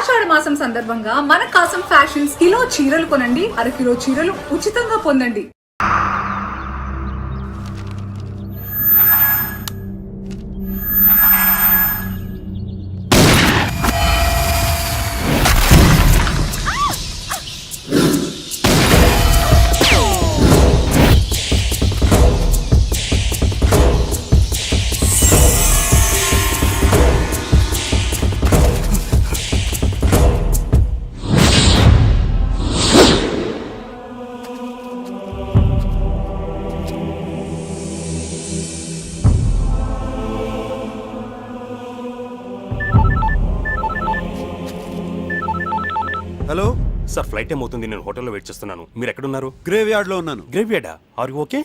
ఆషాఢ మాసం సందర్భంగా మన కాసం ఫ్యాషన్స్ కిలో చీరలు కొనండి, అరకిలో చీరలు ఉచితంగా పొందండి. హలో సార్, ఫ్లైట్ టైం అవుతుంది. నేను హోటల్లో వెయిట్ చేస్తున్నాను. మీరు ఎక్కడున్నారు? గ్రేవ్ యార్డ్ లో ఉన్నాను. గ్రేవ్ యార్డా? Are you okay?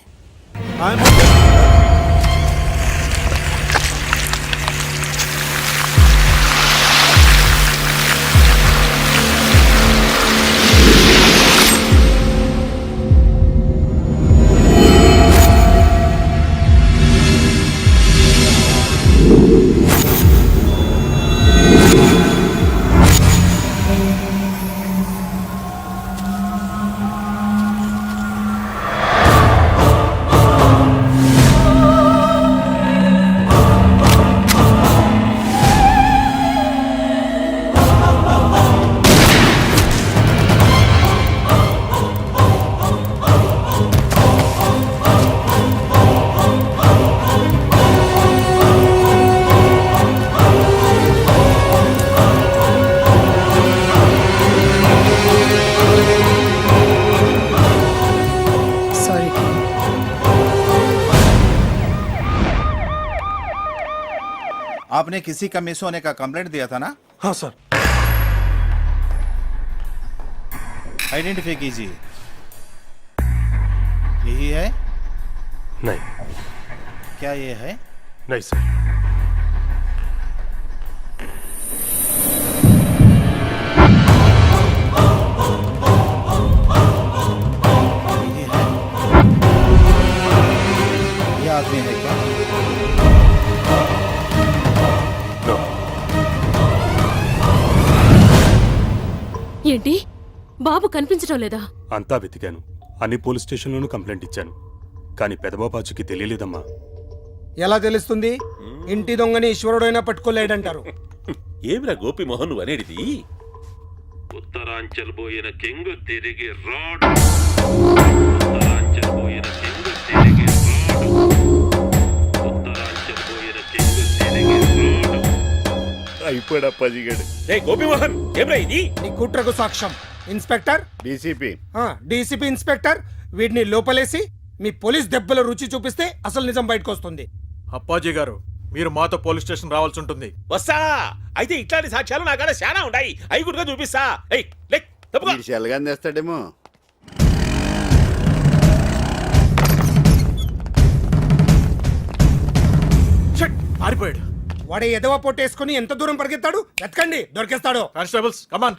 आपने किसी का मिस होने का कंप्लेंट दिया था ना? हाँ सर. आइडेंटिफाई कीजिए. यही है? नहीं. क्या ये है? नहीं सर. यही है? ये आदमी है क्या? ఏంటి బాబు కనిపించడం లేదా? అంతా వెతికాను. అన్ని పోలీస్ స్టేషన్లోనూ కంప్లైంట్ ఇచ్చాను. కానీ పెదబాబాచుకి తెలియలేదమ్మా. ఎలా తెలుస్తుంది? ఇంటి దొంగని ఈశ్వరుడైనా పట్టుకోలేడంటారు. ఏమిరా గోపిమోహన్ నువ్వు అనేటిది? ఉత్తరాంచల్ పోయిన కెంగు తిరిగి రాడు. ఉత్తరాంచల్ పోయిన కెంగు తిరిగి రాడు. ఉత్తరాంచల్ పోయిన కెంగు తిరిగి రాడు. అయిపోయాడా పజిగాడు. రే గోపిమోహన్ ఏమిరా ఇది? నీ కుట్రకు సాక్ష్యం ఇన్స్పెక్టర్, డీసీపీ. డీసీపీ ఇన్స్పెక్టర్, వీడిని లోపలేసి మీ పోలీస్ దెబ్బల రుచి చూపిస్తే అసలు నిజం బయటకు వస్తుంది. అప్పాజీ గారు, మీరు మాతో పోలీస్ స్టేషన్ రావాల్సి ఉంటుంది. వస్తా. అయితే ఇట్లాంటి సాక్ష్యాలు నా కాడ చాలా ఉన్నాయి. అవి కూడా చూపిస్తా. ఏయ్ లే తప్పుకో. చెల్లగా తెస్తాడేమో. పారిపోయాడు. వాడే ఎదవ పొట్టేసుకుని ఎంత దూరం పరిగెత్తాడు? ఎత్కండి, దొరికేస్తాడు. Constables come on.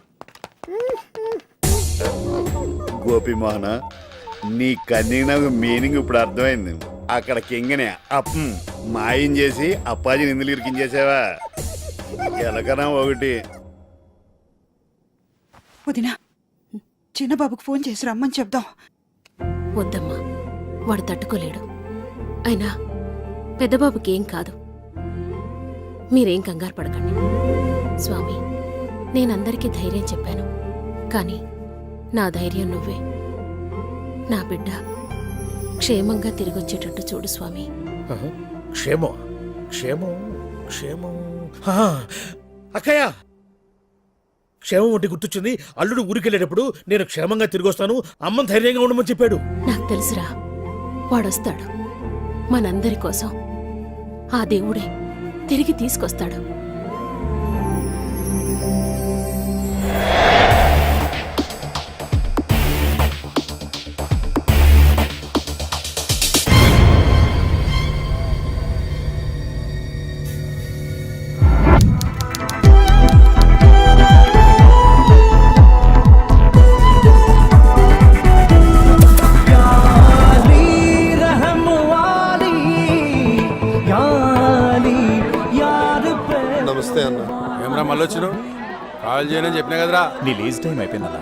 గోపిమోహన, నీ కన్నీనకు మీనింగ్ ఇప్పుడు అర్థమైంది. అక్కడ కింగనే మాయం చేసి అప్పాజీ నిందులు ఇరికించేసావా? ఎలకనా ఒకటి. వదినా, చిన్నబాబుకు ఫోన్ చేసి రమ్మని చెప్దాం. వద్దమ్మా, వాడు తట్టుకోలేడు. అయినా పెద్దబాబుకి ఏం కాదు. మీరేం కంగారు పడకండి. స్వామి, నేనందరికీ ధైర్యం చెప్పాను. కానీ నా ధైర్యం నువ్వే. నా బిడ్డ క్షేమంగా తిరిగొచ్చేటట్టు చూడు స్వామి. క్షేమం క్షేమం క్షేమం. అక్కయ్య, క్షేమం ఒకటి గుర్తొచ్చింది. అల్లుడు ఊరికెళ్ళేటప్పుడు నేను క్షేమంగా తిరిగి వస్తాను, అమ్మని ధైర్యంగా ఉండమని చెప్పాడు. నాకు తెలుసురా, వాడొస్తాడు. మనందరి కోసం ఆ దేవుడే తిరిగి తీసుకొస్తాడు. నమస్తే అన్న. ఏమరా మళ్ళీ వచ్చినావు? క్యాన్సిల్ చేయనని చెప్పినా కదరా. నీ లీజ్ టైం అయిపోయిందన్నా.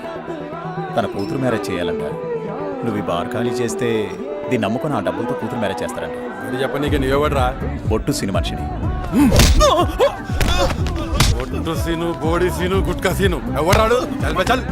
తన కూతురు మ్యారేజ్ చేయాలంట. నువ్వు ఈ బార్ ఖాళీ చేస్తే దీన్ని నమ్ముకొని ఆ డబ్బులతో కూతురు మ్యారేజ్ చేస్తారంట. ఇది చెప్ప నీకు నీవెవడరా? బొట్టు సిని మనిషిని. ఒట్టు సీను, బోడి సీను, గుట్కా సీను ఎవడాడు? చల్ బే చల్.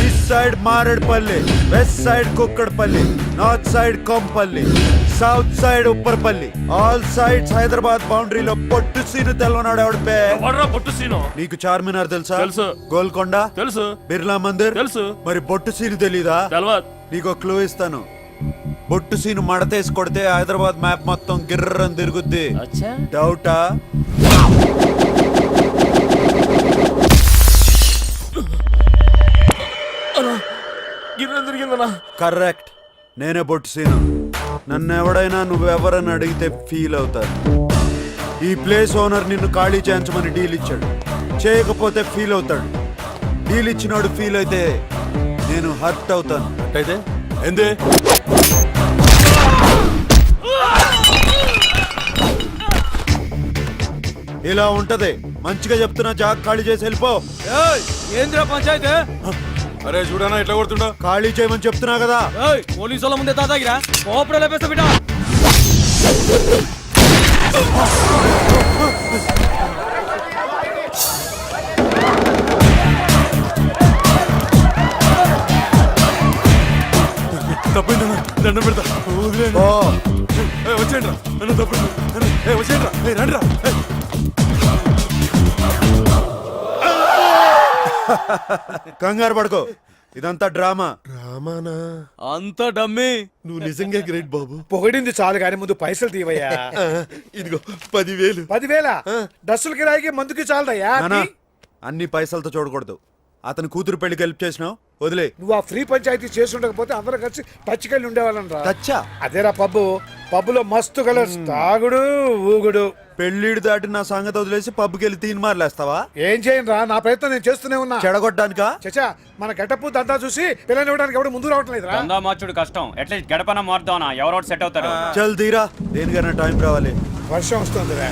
East side Maredpally, west side Kukatpally, north side Kompally, south side Upparpally, all sides Hyderabad బౌండరీలో పొట్టు సీను తెలవనాడు ఎవడు బే? బొట్టు సీను నీకు చార్మినార్ తెలుసా? తెలుసు. గోల్కొండ తెలుసు. బిర్లా మందిర్ తెలుసు. మరి బొట్టు సీను తెలీదా? తెలవద్. నీకు క్లూ ఇస్తాను. బొట్టు సీను మడతేసి కొడితే హైదరాబాద్ మ్యాప్ మొత్తం గిర్రని తిరుగుద్ది. డౌటా? కరెక్ట్, నేనే బొట్టు సీను. నన్ను ఎవడైనా నువ్వెవరని అడిగితే ఫీల్ అవుతారు. ఈ ప్లేస్ ఓనర్ నిన్ను ఖాళీ చేయించమని డీల్ ఇచ్చాడు. చేయకపోతే ఫీల్ అవుతాడు. డీల్ ఇచ్చినాడు ఫీల్ అయితే నేను హర్ట్ అవుతాను. అయితే ఏంది? ఇలా ఉంటది. మంచిగా చెప్తున్నా, జాగ్ ఖాళీ చేసి వెళ్ళిపో. ఏంద్రా పంచాయతీ? అరే చూడనా ఎట్లా కొడుతుండో. ఖాళీ చేయమని చెప్తున్నా కదా. పోలీసు వాళ్ళ ముందే తాతాగిరా కోపడే లేపేస్తా బిడ్డ. తప్పిందన్నా, దండం పెడతా. వచ్చేయండి రా, నన్ను తప్పింది. వచ్చేయండి రా, రండి రా. కంగారు పడుకో, ఇదంతా డ్రామా. అంత డమ్మి. నువ్వు నిజంగా గ్రేట్ బాబు. పొగిడింది చాలు కానీ ముందు పైసలు తీవయ్యా. ఇదిగో 10,000. 10,000 డ్రస్సుల కిరాయికి మందుకి చాలదయ్యా. నానా, అన్ని పైసలతో చూడకూడదు. అతని కూతురు పెళ్లికి హెల్ప్ చేసినావు, వదిలే. నువ్వు ఆ ఫ్రీ పంచాయతీ చేస్తుండకపోతే అందరం కలిసి పచ్చికెళ్ళి ఉండేవాళ్ళం రా. తచ్చా అదేరా పబ్బులో మస్తు కలర్స్, తాగుడు ఊగుడు. పెళ్లిడు దాటి నా సంగతి వదిలేసి పబ్కి వెళ్ళి తీన్ మార్లేస్తావా? ఏం చేయను రా, నా ప్రయత్నం నేను చేస్తూనే ఉన్నా. చెడగొట్టడానికా? చచ్చా, మన గెటప్పు దంతా చూసి పిల్లని ఇవ్వడానికి ఎవడు ముందు రావట్లేదు రా. దందా మార్చుడు కష్టం. అట్లీస్ట్ గడపన మారుదాం, ఎవరో సెట్ అవుతారు. చల్ తీరా, దేనికైనా టైం రావాలి. వర్షం వస్తుంది రా.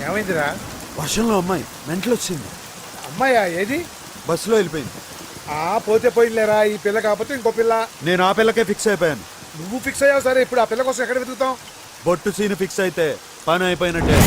ఏమైందిరా? వర్షంలో అమ్మాయి మెంటలు వచ్చింది. అమ్మాయా? ఏది? బస్సులో వెళ్ళిపోయింది. పోతే పోయిందిలేరా, ఈ పిల్ల కాకపోతే ఇంకో పిల్ల. నేను ఆ పిల్లకే ఫిక్స్ అయిపోయాను. నువ్వు ఫిక్స్ అయ్యావు సరే, ఇప్పుడు ఆ పిల్ల కోసం ఎక్కడ వెతుకుతాం? బొట్టు సీన్ ఫిక్స్ అయితే పని అయిపోయినట్టే.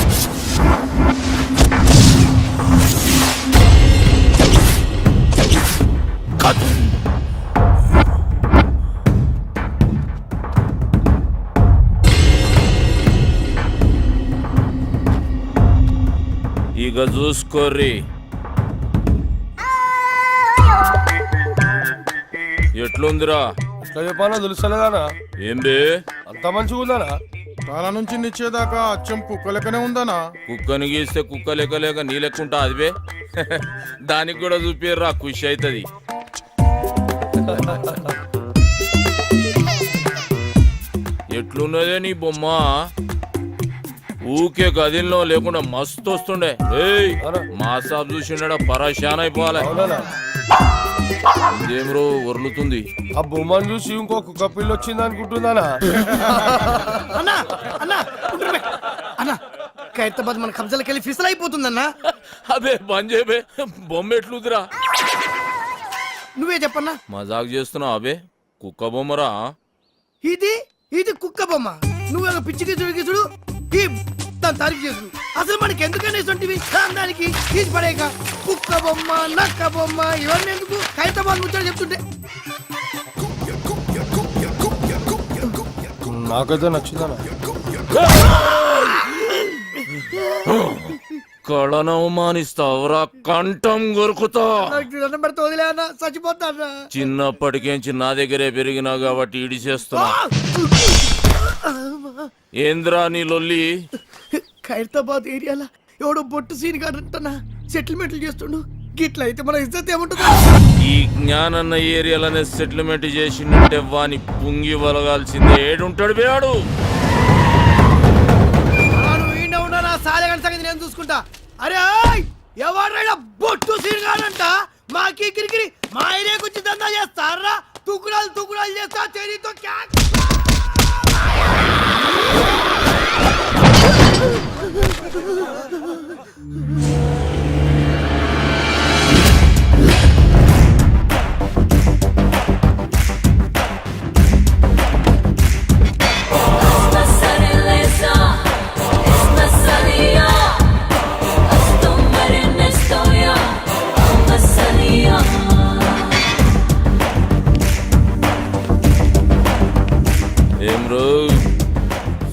ఇక చూసుకోర్రి ఎట్లుందిరా? ఎట్లా చెప్పాలో తెలుస్తలేదానా? ఏం బే అంత మంచిగా ఉందానా? తల నుంచి నిచ్చేదాకా అచ్చం కుక్క లెక్కనే ఉందనా? కుక్కని గీస్తే కుక్క లెక్క లేక నీ లెక్కుంటా అది బే. దానికి కూడా చూపిర్రా, ఖుషి అవుతుంది. ఎట్లున్నదే నీ బొమ్మ? ఊకే గదిలో లేకుండా మస్తు వస్తుండే. ఏయ్ మా సాబ్ చూసిండ పరాశాన్ అయిపోవాలి. ఇదేమ్రో వర్లుతుంది. ఆ బొమ్మను చూసి ఇంకో కుక్క పిల్ల వచ్చింది అనుకుంటుందానా? అన్నా అన్నా అన్నా ఖైరతాబాద్ మన కబ్జాలకు వెళ్ళి ఫిసల్ అయిపోతుందన్నా. అబే బంజేబే బొమ్మ ఎట్లుదిరా? నువ్వే చెప్పన్నా. మజాక్ చేస్తున్నావు అబే? కుక్క బొమ్మరా? ఇది ఇది కుక్క బొమ్మ. నువ్వు పిచ్చికి గిచుడు ఈ దాని తారీఫ్ చేసుడు. అసలు మనకి ఎందుకని ఇటువంటివి దానికి తీసి పడేక కుక్క బొమ్మ నక్క బొమ్మ ఇవన్నీ ఎందుకు? ఖైరతాబాద్ ముచ్చట చెప్తుంటే నాకైతే నచ్చిందనా? కళను అవమానిస్తావురా, కంఠం కొరుకుతా. దండం పెడితే వదిలే అన్న, చచ్చిపోతాను. చిన్నప్పటికేంచి నా దగ్గరే పెరిగినా కాబట్టి ఇడి చేస్తున్నా. ఏంద్రా నీ లొల్లి? ఖైరతాబాద్ ఏరియాలో ఎవడో బొట్టు సీన్ కాడంటనా సెటిల్మెంట్లు చేస్తుండు. గిట్ల అయితే మన ఇజ్జత్ ఏముంటుంది? ఈ జ్ఞానన్న ఏరియాలనే సెటిల్మెంట్ చేసిందంటే వాని పుంగి వలగాల్సిందే. ఏడుంటాడు బేడు? సాలెగంట సంగతి నేను చూసుకుంటా. అరే ఎవరైనా బొట్టు సీన్ కాడంట మాకి కిరికిరి మా ఏరియాకి వచ్చి దందా చేస్తారా? తుకుడాలు చేస్తా చేరితో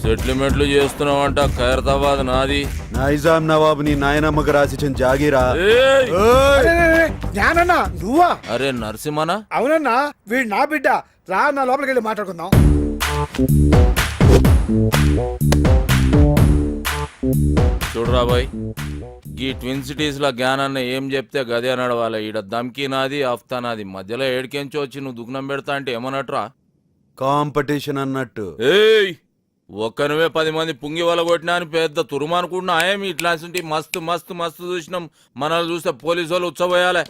సెటిల్మెంట్లు చేస్తున్నావంట. ఖైరతాబాద్ నాది. నైజాం నవాబు నీ నాయనమ్మకు రాసిచ్చిన జాగీరా. జ్ఞానన్నా నువ్వా? అరే నరసింహనా? అవునన్నా, వీడు నా బిడ్డ. రా నా లోపలికి వెళ్ళి మాట్లాడుకుందాం. చూడరా బాయ్, ఈ ట్విన్ సిటీస్ లో జ్ఞానాన్ని ఏం చెప్తే గదే నడవాలి. ఈడ దమ్కి నాది, అఫ్తా నాది. మధ్యలో ఏడికెంచి వచ్చి నువ్వు దుగ్నం పెడతా అంటే ఏమన్నట్రా? కాంపిటీషన్ అన్నట్టు. ఏయ్ ఒక్కనువే 10 మంది పుంగి వల కొట్టినా అని పెద్ద తురుమనుకుంటున్నా. ఏమి ఇట్లాంటి మస్తు మస్తు మస్తు చూసినాం. మనల్ని చూస్తే పోలీసు వాళ్ళు ఉచ్చబోయాలి.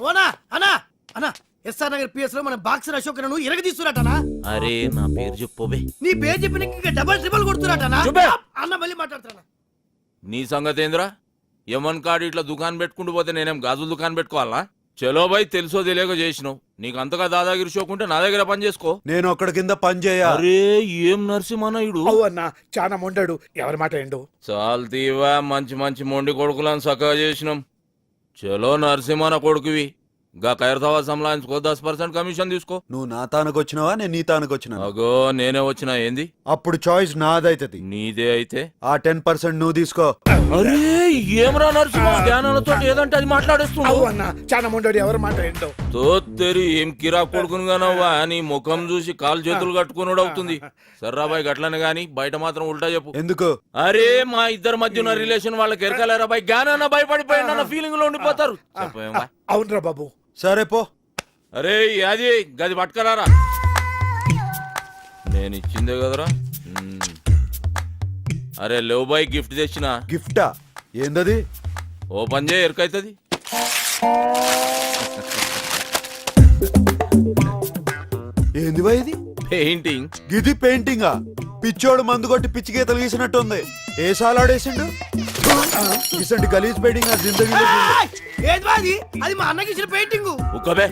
ఎస్ఆర్ నగర్ పిఎస్ లో మన బాక్సర్ అశోక్ ను ఇరగ తీసుకురాటనా? అరే నా పేరు చెప్పోబే. నీ పేరు చెప్పిన ఇంకా డబల్ ట్రిబల్ కొడుతురాటనా? అన్న మళ్ళీ మాట్లాడుతున్నా. నీ సంగతి ఏంద్రా? యమన్ కాడు ఇట్లా దుకాణం పెట్టుకుంటూ పోతే నేనేం గాజుల దుకాణం పెట్టుకోవాలా? చలో బాయ్, తెలుసో తెలియక చేసినావు. నీకు అంతగా దాదాగిరి షోకుంటే నా దగ్గర పని చేసుకో. నేను ఒక్కడి కింద పని చేయ. అరే ఏం నరసింహనాయుడు అన్నా, చాలా మొండాడు. ఎవరి మాట ఏండు? చాలు తీవా, మంచి మంచి మొండి కొడుకులను చక్కగా చేసినాం. చలో నరసింహన కొడుకువి. గా ఖైరతాబాద్ సంలాయించుకో, 10% కమిషన్ తీసుకో. నువ్వు నా తానకు వచ్చినావా, నేను నీ తానకు వచ్చినా? అగో నేనే వచ్చినా. ఏంది? అప్పుడు చాయిస్ నాదైతది. నీదే అయితే ఆ 10% నువ్వు తీసుకో. అరే ఏమరా నరసింహ, జ్ఞానాలతో ఏదంటే అది మాట్లాడేస్తున్నావు. అన్నా, చాలా మొండాడు. ఎవరి మాట ఏంటో? తోత్తెరి ఏం కిరా కొడుకునుగానవ్వా. నీ ముఖం చూసి కాలు చేతులు కట్టుకున్నాడు అవుతుంది. సర్రాబాయ్ గట్లనే గాని బయట మాత్రం ఉల్టా చెప్పు. ఎందుకు? అరే మా ఇద్దరి మధ్య ఉన్న రిలేషన్ వాళ్ళకి ఎరకలేరా బాయ్? జ్ఞానాన్న భయపడిపోయిన ఫీలింగ్ లో ఉండిపోతారు. అవునరా బాబు. సరే పో. అరే అది గది పట్టుకరారా. నేను ఇచ్చిందే కదరా. అరే లేవు బాయ్, గిఫ్ట్ తెచ్చిన. గిఫ్టా? ఏందది? ఓపెన్ చేయి, ఎరకైతుంది. ఏంది బాయ్ ఇది? పెయింటింగ్. గిది పెయింటింగా? పిచ్చోడు మందు కొట్టి పిచ్చి గీతలు గీసినట్టుంది. ఏ సాలాడేసిండు? ఇసంటి గలీజ్ పెయింటింగ్ ఆ జిందగీలో చూడలే. ఏది బాది అది మా అన్నకి ఇచ్చిన పెయింటింగ్. ఉక్కబే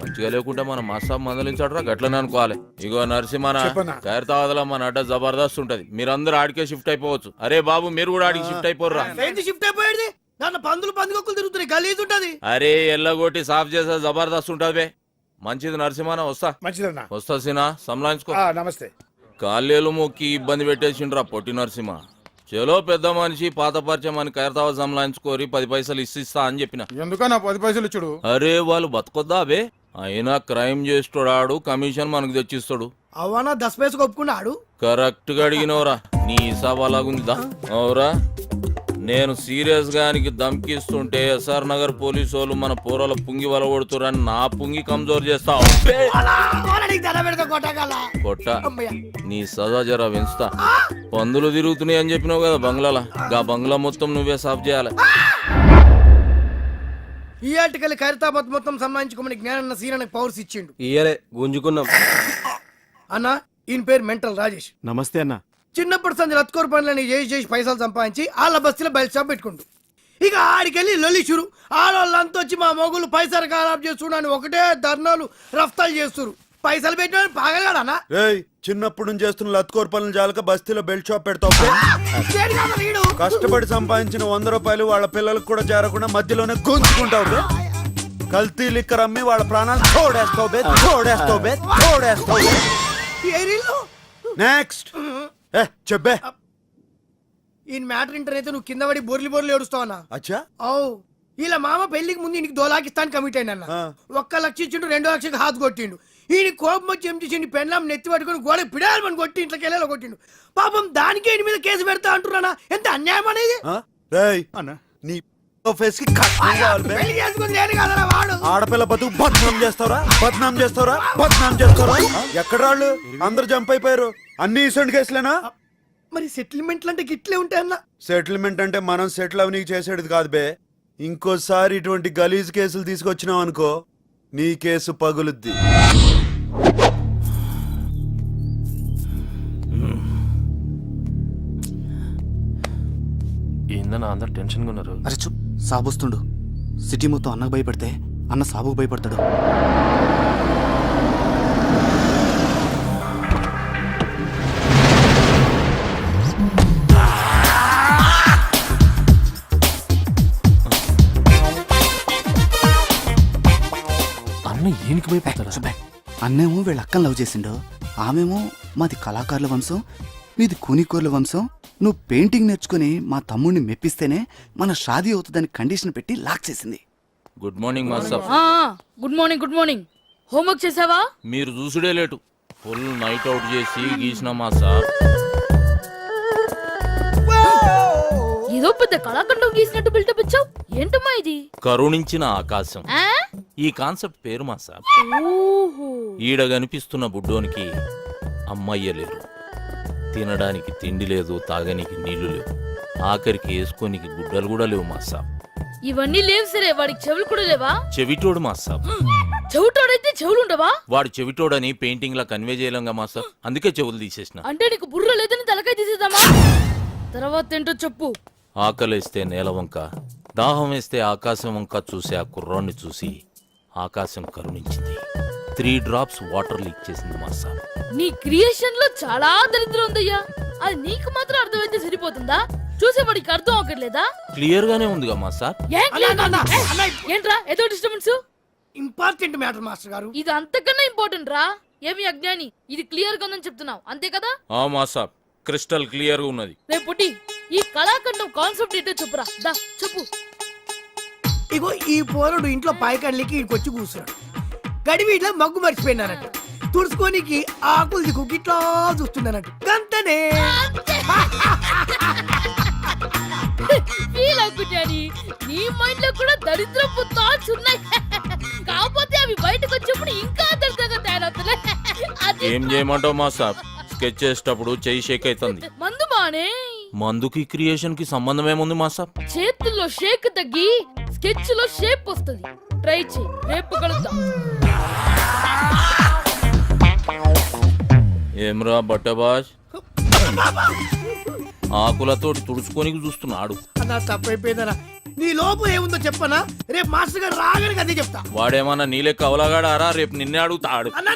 మంచిగా లేకుంటే మన మాసాబ్ మందలించాడురా గట్లనే అనుకోవాలి. ఇగో నరసింహన చెప్పనా? ఖైరతాబాద్లో మన అడ్డ జబర్దస్త్ ఉంటది, మీరందరూ ఆడికే షిఫ్ట్ అయిపోవచ్చు. అరే బాబు మీరు కూడా ఆడికి షిఫ్ట్ అయిపోర్రా. ఏంటి షిఫ్ట్ అయిపోయేది? దాంట్లో పందులు పందికొక్కులు తిరుగుతున్నాయి, గలీజ్ ఉంటది. అరే ఎల్లగొట్టి సాఫ్ చేసే జబర్దస్త్ ఉంటది బే. మంచిది నరసింహన, వస్తా మంచిదన్నా. వస్తా సినా సంలాయించుకో. నమస్తే. కాళ్ళేలు మొక్కి ఇబ్బంది పెట్టేసిండ్రా పొట్టి నరసింహ. చలో పెద్ద మనిషి పాత పరిచయం అని ఖైరతాబాద్ సంలాయించుకోరి 10 పైసలు ఇస్తా అని చెప్పిన. ఎందుకన్నా 10 పైసలు ఇచ్చుడు? అరే వాళ్ళు బతకొద్దా బే, అయినా క్రైమ్ చేస్తాడు కమిషన్ మనకు తెచ్చిస్తాడు. అవనా 10 పైసలు ఒప్పుకున్నాడు. కరెక్ట్ గా అడిగినవరా, నీ హిసాబ్ అలాగుందిదా? అవురా, నేను సీరియస్ గా దమ్కిస్తుంటే ఎస్ఆర్ నగర్ పోలీసు వాళ్ళు మన పోరల పుంగి వలగొడుతురని నా పుంగి కమ్జోర్ చేస్తావు. కొట్ట నీ సదా జరా పెంచుతా. పందులు తిరుగుతున్నాయి అని చెప్పినావు కదా బంగ్లాలా, గా బంగ్లా మొత్తం నువ్వే సాఫ్ చేయాలి. ఈ ఆర్టికల్ ఖైరతాబాద్ మొత్తం సంబంధించుకోమని జ్ఞానన్న సీనానికి పవర్స్ ఇచ్చిండు. ఇయ్యలే గుంజుకున్నాం. అన్న ఈయన పేరు మెంటల్ రాజేష్. నమస్తే అన్న. చిన్నప్పటి సంది రత్కోర్ పనులని చేసి పైసలు సంపాదించి వాళ్ళ బస్తీలో బయట షాప్ పెట్టుకుంటూ ఇక ఆడికెళ్ళి లొల్లి షురు. ఆడవాళ్ళంతా వచ్చి మా మొగులు పైసలు ఖరాబ్ చేస్తున్నాను ఒకటే ధర్నాలు రఫ్తాలు చేస్తున్నారు. పైసలు పెట్టిన పాగలగాడనా? ఏయ్, చిన్నప్పుడు నుంచి చేస్తున్న లత్కోర్ పనులు జాలక బస్తీలో బెల్ట్ షాప్ పెడతావు. కష్టపడి సంపాదించిన 100 రూపాయలు వాళ్ళ పిల్లలకు కూడా చేరకుండా మధ్యలోనే గుంజుకుంటావు బే. కల్తీ లిక్కర్ అమ్మి వాళ్ళ ప్రాణాలు తోడేస్తావు బే, తోడేస్తావు బే, తోడేస్తావు బే. నెక్స్ట్ చెప్పే. ఈయన మ్యాటర్ ఇంటర్ అయితే నువ్వు కింద పడి బొర్లి బొర్లు ఏడుస్తావన్నా? అచ్చా అవు ఇలా మామ పెళ్లికి ముందు ఇంటికి దోలాకిస్తాను కమిట్ అయిన 1 లక్ష ఇచ్చిండు, 2 లక్షకి హాత్ కొట్టిండు. ఈయన కోపం వచ్చి ఏం చేసిండు, పెన్లాం నెత్తి పట్టుకుని గోడకి పిడాలని కొట్టి ఇంట్లోకి వెళ్ళేలా కొట్టిండు. పాపం దానికే ఈయన మీద కేసు పెడతా అంటున్నానా? ఎంత అన్యాయం అనేది. నీ ఫేస్ కి కట్నం కావాలి బే. పెళ్లి చేసుకుని నేను కదరా వాడు. ఆడపిల్ల బతుకు బద్నాం చేస్తారా, బద్నాం చేస్తారా, బద్నాం చేస్తారా? ఎక్కడ వాళ్ళు అందరు జంప్ అయిపోయారు. అన్ని ఇసంటి కేసులేనా? మరి సెటిల్మెంట్లు అంటే గిట్లే ఉంటాయన్నా? సెటిల్మెంట్ అంటే మనం సెటిల్ అవనీకి చేసేది కాదు బే. ఇంకోసారి ఇటువంటి గలీజ్ కేసులు తీసుకొచ్చినావు అనుకో, నీ కేసు పగులుద్ది. ఏందన్నా అందరు టెన్షన్గా ఉన్నారు? అరే చూ, సాబొస్తుండు. సిటీ మొత్తం అన్నకు భయపడితే అన్న సాబుకు భయపడతాడు. అన్న ఈయనకి భయపడతాడా? అన్నేమో వీళ్ళ అక్కని లవ్ చేసిండు, ఆమెమో మాది కళాకారుల వంశం, మీది కూనికోర్ల వంశం. నువ్వు పెయింటింగ్ నేర్చుకుని మా తమ్ముడిని మెప్పిస్తేనే మన షాదీ అవుతుందని కండిషన్ పెట్టి లాక్ చేసింది. Good morning master. Good morning. Good morning. Homework చేసావా? మీరు చూసుడే లేటు, ఫుల్ నైట్ అవుట్ చేసి గీసిన మాస్టర్. ఏదో పెద్ద కళాఖండం గీసినట్టు బిల్డప్ ఇచ్చావు, ఏంటమ్మా ఇది? కరుణించిన ఆకాశం ఈ కాన్సెప్ట్ పేరు మాస్టర్. ఈడ కనిపిస్తున్న బుడ్డోనికి అమ్మయ్య లేరు, తినడానికి తిండి లేదు, తాగనికి నీళ్లు లేవు, ఆఖరికి వేసుకోనికి గుడ్డలు కూడా లేవు మాస్టర్. ఇవన్నీ లేవు సరే, వాడికి చెవులు కూడా లేవా? చెవిటోడు మాస్టర్. చెవిటోడైతే చెవులు ఉండవా? వాడు చెవిటోడని పెయింటింగ్ లా కన్వే చేయలేంగా మాస్టర్, అందుకే చెవులు తీసేసిన. అంటే నీకు బుర్ర లేదని తలకాయ తీసేద్దామా? తర్వాత ఏంటో చెప్పు. ఆకలేస్తే నేల వంక, దాహం వేస్తే ఆకాశం వంక చూసి ఆ కుర్రాన్ని చూసి ఆకాశం కరుణించింది. 3 drops వాటర్ లీక్ చేసింది మాస్టర్. నీ క్రియేషన్ లో చాలా దరిద్రం ఉందయ్యా, అది నీకు మాత్రం అర్థమైతే సరిపోతుందా? చూసేవాడికి అర్థం అవ్వట్లేదా? క్లియర్ గానే ఉందిగా మాస్టర్. ఏంట్రా ఏదో డిస్టర్బెన్స్? ఇంపార్టెంట్ మ్యాటర్ మాస్టర్ గారు. ఇది అంతకన్నా ఇంపార్టెంట్ రా. ఏమి అజ్ఞాని, ఇది క్లియర్ గా ఉందని చెప్తున్నావు అంతే కదా? ఆ మాస్టర్ క్రిస్టల్ క్లియర్ గా ఉన్నది. రేపు పుట్టి ఈ కళాఖండం కాన్సెప్ట్ ఏంటో చెప్పురా. దా చెప్పు. ఇగో ఈ పోరుడు ఇంట్లో పాయకండ్లకి ఇంకొచ్చి కూర్చున్నాడు. గడివీట్లో మగ్గు మర్చిపోయినారట. తుడుచుకోనికి ఆకులు దిక్కు గిట్లా చూస్తున్నానట్టు గంతనే. ఫీల్ అవుకుంటాని నీ మైండ్ లో కూడా దరిద్రపు థాట్స్ ఉన్నాయి, కాకపోతే అవి బయటకు వచ్చినప్పుడు ఇంకా దరిద్రంగా తయారవుతున్నాయి. ఏం చేయమంటావు మాస్టర్? స్కెచ్ చేసేటప్పుడు చెయ్యి షేక్ అవుతుంది. మందు మానే. మందుకి క్రియేషన్ కి సంబంధం ఏముంది మాస్టర్? చేతుల్లో షేక్ తగ్గి స్కెచ్ లో షేప్ వస్తుంది. ట్రై చేయి, రేపు కలుద్దాం. ఏమ్రా బట్టబాజ్, ఆకులతోటి తుడుచుకొని చూస్తున్నాడు. అన్నా తప్పైపోయిందన్నా. నీ లోపు ఏముందో చెప్పనా, రేపు మాస్టర్ గారు రాగానే అదే చెప్తా. వాడేమన్నా నీలెక్క అవలగాడారా? రేపు నిన్నే అడుగుతాడు. అన్నా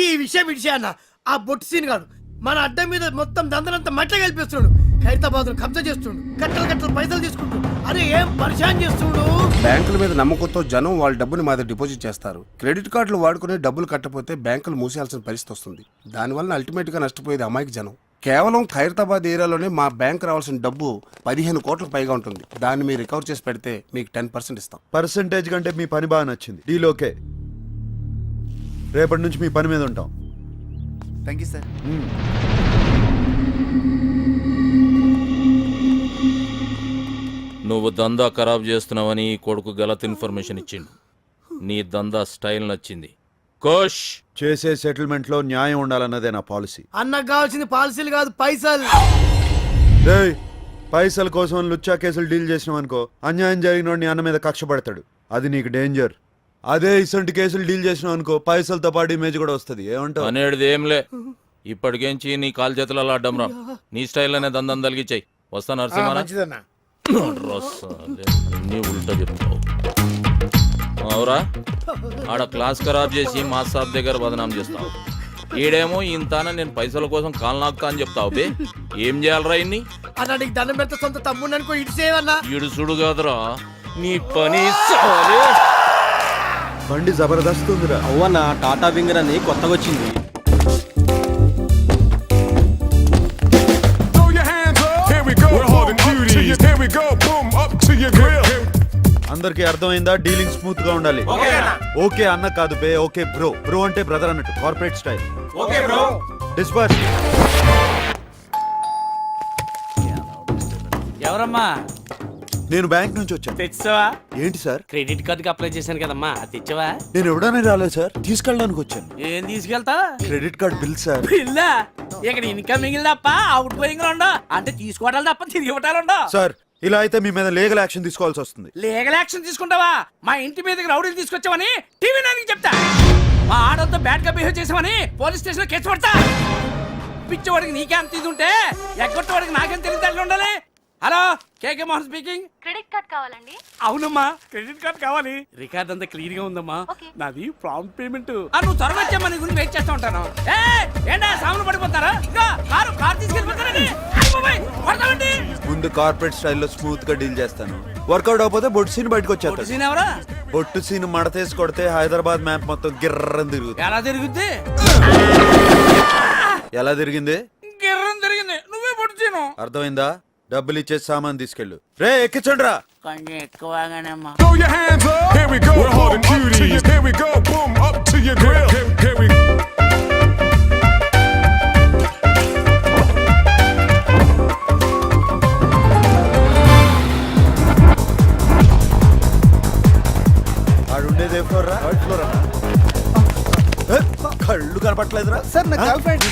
ఈ విషయం అన్న, ఆ బొట్టు సీన్ గాడు మన అడ్డం మీద మొత్తం దందనంతా మట్ట కలిపిస్తున్నాడు. హైదరాబాద్ కబ్జా చేస్తుండు, కట్టలు కట్టలు పైసలు తీసుకుంటుండు. అరే ఏం పరిశాన్ చేస్తుండు. బ్యాంకుల మీద నమ్మకంతో జనం వాళ్ళ డబ్బుని మా దగ్గర డిపాజిట్ చేస్తారు. క్రెడిట్ కార్డులు వాడుకునే డబ్బులు కట్టపోతే బ్యాంకులు మూసేయాల్సిన పరిస్థితి వస్తుంది. దానివల్ల అల్టిమేట్ గా నష్టపోయేది అమాయక జనం. కేవలం ఖైరతాబాద్ ఏరియాలోనే మా బ్యాంక్ రావాల్సిన డబ్బు 15 కోట్లకు పైగా ఉంటుంది. దాన్ని మీరు రికవర్ చేసి పెడితే మీకు 10% ఇస్తాం. పర్సంటేజ్ కంటే మీ పని బాగా నచ్చింది. Deal okay. రేపటి నుంచి మీ పని మీద ఉంటాం. Thank you sir. నువ్వు దందా ఖరాబ్ చేస్తున్నావని ఈ కొడుకు గలత్ ఇన్ఫర్మేషన్ ఇచ్చిండు. నీ దందా స్టైల్ నచ్చింది. కోష్ చేసే సెటిల్మెంట్ లో న్యాయం ఉండాలన్నదే నా పాలసీ. అన్నకు కావాల్సింది పాలసీలు కాదు, పైసలు. రేయ్, పైసల కోసం లుచ్చా కేసులు డీల్ చేసినాం అనుకో, అన్యాయం జరిగిన నీ అన్న మీద కక్ష పడతాడు. అది నీకు డేంజర్. అదే ఇసంటి కేసులు డీల్ చేసినావు అనుకో, పైసలతో పాటు ఇమేజ్ కూడా వస్తుంది. ఏమంటావు? అనేది ఏంలే. ఇప్పటికేంచి నీ కాలు చేతులలో అడ్డం రా. నీ స్టైల్లోనే దందం తలిగిచ్చాయి. వస్తా నరసింహ. అన్నీ ఉల్టా చెప్తావు. అవురా, ఆడ క్లాస్ ఖరాబ్ చేసి మా సాబ్ దగ్గర బదనాం చేస్తావు. ఈడేమో ఇంతాన నేను పైసల కోసం కాలు నాకుతా అని చెప్తావు. బే ఏం చేయాలరా ఇన్ని? అన్న నీకు దండం పెడితే సొంత తమ్ముడు అనుకో, ఇటు సేవన్నా. ఇడుసుడు కాదురా నీ పని. సాలే బండి జబర్దస్త్ ఉందిరా. అవునా, టాటా వింగర్ అని కొత్తగా వచ్చింది. అందరికి అర్థమైందా? డీలింగ్ స్మూత్ గా ఉండాలి. ఓకే అన్న కాదు బే, ఓకే బ్రో. బ్రో అంటే బ్రదర్ అన్నట్టు, corporate style. Okay bro. Disperse. ఎవరమ్మా? నేను బ్యాంక్ నుంచి వచ్చాను. తెచ్చావా? ఏంటి సార్? క్రెడిట్ కార్డుకి అప్లై చేశాను కదమ్మా, అది తెచ్చావా? నేను ఎవడనే రాలేదు సార్, తీసుకెళ్ళడానికి వచ్చాను. ఏం తీసుకెళ్తా? Credit card bill sir. బిల్లా? ఇక్కడ ఇన్కమింగ్ తప్ప అవుట్ గోయింగ్ ఉండవు. అంటే తీసుకోవడాలు తప్ప తిరిగి ఇవ్వటాలు ఉండవు. సార్ ఇలా అయితే మీ మీద లీగల్ యాక్షన్ తీసుకోవాల్సి వస్తుంది. లీగల్ యాక్షన్ తీసుకుంటావా? మా ఇంటి మీదకి రౌడీలు తీసుకొచ్చావని టీవీ నైన్కి చెప్తా. మా ఆడతో బ్యాడ్ గా బిహేవ్ చేసావని పోలీస్ స్టేషన్ లో కేసు పడతా. పిచ్చవాడికి నీకే అంత ఇది ఉంటే ఎగ్గొట్టవాడికి నాకేం తెలియదు ఉండాలి. హలో, కేకే మోహన్ స్పీకింగ్. క్రెడిట్ కార్డ్ కావాలండి. అవునమ్మా, క్రెడిట్ కార్డ్ కావాలి. రికార్డ్ అంతా క్లియర్ గా ఉందమ్మా. నాది ప్రాంప్ట్ పేమెంట్. నువ్వు త్వరగా వచ్చామ్మా, నీ గురించి వెయిట్ చేస్తా ఉంటాను. ఏంటా సామాన్లు పడిపోతారా? కారు తీసుకెళ్ళిపోతారండి. ముందు కార్పొరేట్ స్టైల్లో స్మూత్ గా డీల్ చేస్తాను. వర్కౌట్ అవకపోతే బొట్టు సీన్ బయటకు వచ్చేస్తాను. సీన్ ఎవరా? బొట్టు సీన్ మడతేసి కొడితే హైదరాబాద్ మ్యాప్ మొత్తం గిర్రం తిరుగుతుంది. ఎలా తిరుగుద్ది? ఎలా తిరిగింది? గిర్రం తిరిగింది. నువ్వే బొట్టు సీను. అర్థమైందా? డబ్బులు ఇచ్చేసి సామాన్ తీసుకెళ్ళు. రే ఎక్కించండి రా. కొంచెం ఎక్కువగానేమ్మా. ఆడుండేది ఏ ఫ్లోర్ రా? థర్డ్ ఫ్లోర్ అన్నా. కళ్ళు కనపట్లేదురా సార్, నా గర్ల్ ఫ్రెండ్.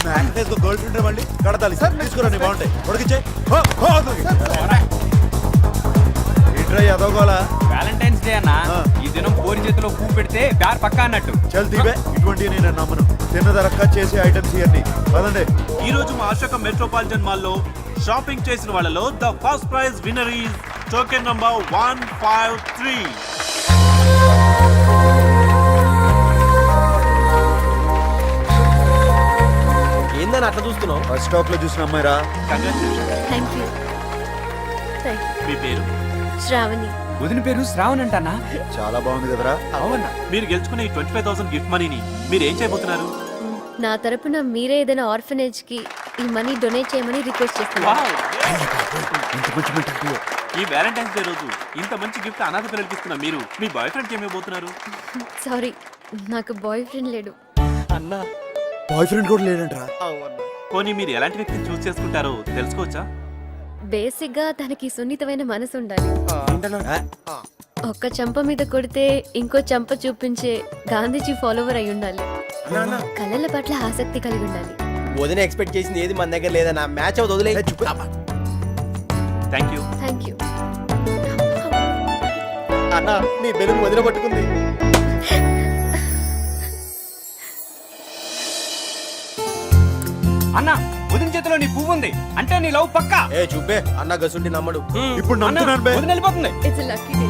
గర్ల్ ఫ్రెండ్ మళ్ళీ కడతాలి సార్. తీసుకురా, నీ బాగుంటాయి. ఉడికిచ్చే ఏంట్రా ఎదవగోలా? వ్యాలంటైన్స్ డే అన్న, ఈ దినం కోరి చేతిలో పువ్వు పెడితే బ్యార్ పక్కా అన్నట్టు. చల్ తీవే, ఇటువంటి నేను నమ్మను. తిన్నదరక్క చేసే ఐటమ్స్ ఇవన్నీ పదండి. ఈ రోజు మా అశోక మెట్రోపాలిటన్ మాల్లో షాపింగ్ చేసిన వాళ్ళలో the first prize winner is token number 153. ఏందని అట్లా చూస్తున్నావు? ఫస్ట్ స్టాక్ లో చూసిన అమ్మాయిరా. Thank you. మీ పేరు? శ్రావణి. వదిన పేరు శ్రావణ్ అంటానా? చాలా బాగుంది కదరా. అవునా. మీరు గెలుచుకున్న ఈ 25,000 గిఫ్ట్ మనీని మీరు ఏం చేయబోతున్నారు? నా తరపున మీరే ఏదైనా ఆర్ఫనేజ్ కి ఈ మనీ డొనేట్ చేయమని రిక్వెస్ట్ చేస్తున్నాను. ఈ వ్యాలంటైన్స్ డే రోజు ఇంత మంచి గిఫ్ట్ అనాథ పిల్లలకి ఇస్తున్నా మీరు మీ బాయ్ ఫ్రెండ్ కి ఏమైపోతున్నారు? సారీ, నాకు బాయ్ ఫ్రెండ్ లేడు. అన్నా, బాయ్ ఫ్రెండ్ కూడా లేడంట్రా. పోనీ మీరు ఎలాంటి వ్యక్తిని చూస్ చేసుకుంటారో తెలుసుకోవచ్చా? బేసిక్ గా తనకి సున్నితమైన మనసు ఉండాలి. ఒక్క చెంప మీద కొడితే ఇంకో చెంప చూపించే గాంధీజీ ఫాలోవర్ అయి ఉండాలి. కళల పట్ల ఆసక్తి కలిగి ఉండాలి. వదిన ఎక్స్పెక్ట్ చేసింది ఏది మన దగ్గర లేదన్నా. మ్యాచ్ అవుతుంది, వదిలే. Thank you. Thank you. అన్నా, నీ బెలూన్ వదిన పట్టుకుంది. అన్న, వదిన చేతిలో నీ పువ్వు ఉంది అంటే నీ లవ్ పక్కా. ఏ చూపే అన్న గసుండి నమ్మడు. ఇప్పుడు నమ్ముతున్నాను బే. వదిన వెళ్ళిపోతుంది. It's lucky day.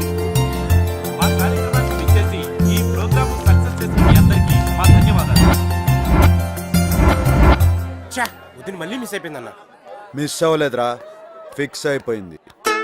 మా కార్యక్రమానికి విచ్చేసి ఈ ప్రోగ్రామ్ సక్సెస్ చేసిన మీ అందరికీ మా ధన్యవాదాలు. వదిన మళ్ళీ మిస్ అయిపోయిందన్న. మిస్ అవ్వలేదురా, ఫిక్స్ అయిపోయింది.